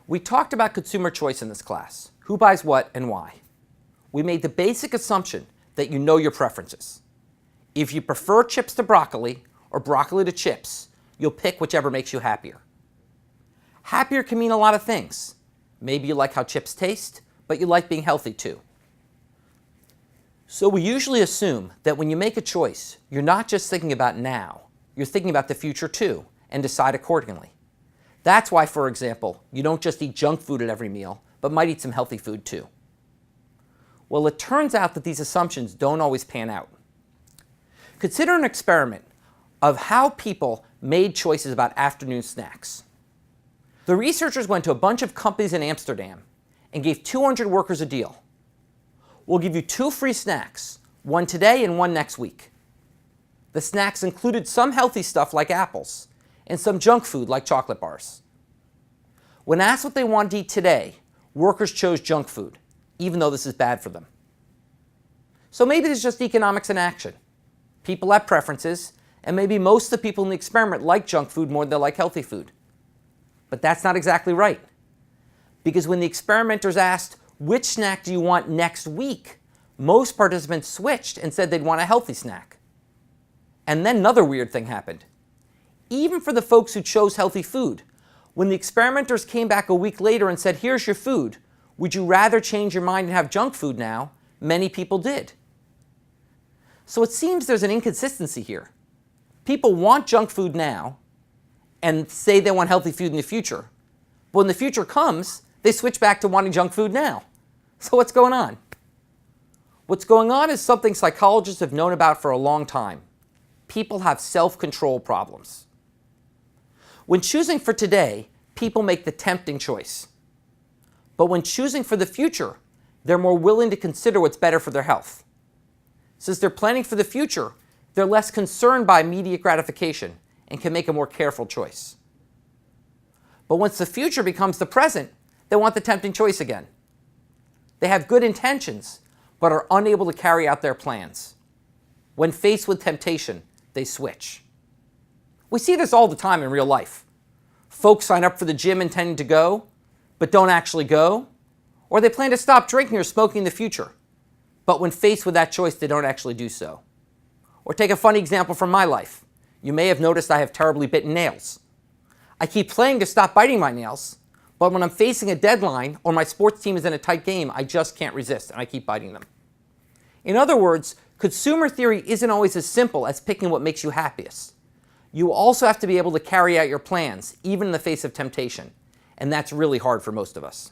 We talked about consumer choice in this class. Who buys what and why? We made the basic assumption that you know your preferences. If you prefer chips to broccoli or broccoli to chips, you'll pick whichever makes you happier. Happier can mean a lot of things. Maybe you like how chips taste, but you like being healthy too. So we usually assume that when you make a choice, you're not just thinking about now, you're thinking about the future too, and decide accordingly. That's why, for example, you don't just eat junk food at every meal, but might eat some healthy food too. Well, it turns out that these assumptions don't always pan out. Consider an experiment of how people made choices about afternoon snacks. The researchers went to a bunch of companies in Amsterdam and gave 200 workers a deal. We'll give you 2 free snacks, one today and one next week. The snacks included some healthy stuff like apples and some junk food like chocolate bars. When asked what they wanted to eat today, workers chose junk food, even though this is bad for them. So maybe there's just economics in action. People have preferences, and maybe most of the people in the experiment like junk food more than they like healthy food. But that's not exactly right. Because when the experimenters asked, which snack do you want next week, most participants switched and said they'd want a healthy snack. And then another weird thing happened. Even for the folks who chose healthy food, when the experimenters came back a week later and said, here's your food, would you rather change your mind and have junk food now? Many people did. So it seems there's an inconsistency here. People want junk food now and say they want healthy food in the future. But when the future comes, they switch back to wanting junk food now. So what's going on? What's going on is something psychologists have known about for a long time. People have self-control problems. When choosing for today, people make the tempting choice. But when choosing for the future, they're more willing to consider what's better for their health. Since they're planning for the future, they're less concerned by immediate gratification and can make a more careful choice. But once the future becomes the present, they want the tempting choice again. They have good intentions, but are unable to carry out their plans. When faced with temptation, they switch. We see this all the time in real life. Folks sign up for the gym intending to go, but don't actually go, or they plan to stop drinking or smoking in the future, but when faced with that choice, they don't actually do so. Or take a funny example from my life. You may have noticed I have terribly bitten nails. I keep playing to stop biting my nails, but when I'm facing a deadline or my sports team is in a tight game, I just can't resist and I keep biting them. In other words, consumer theory isn't always as simple as picking what makes you happiest. You also have to be able to carry out your plans, even in the face of temptation. And that's really hard for most of us.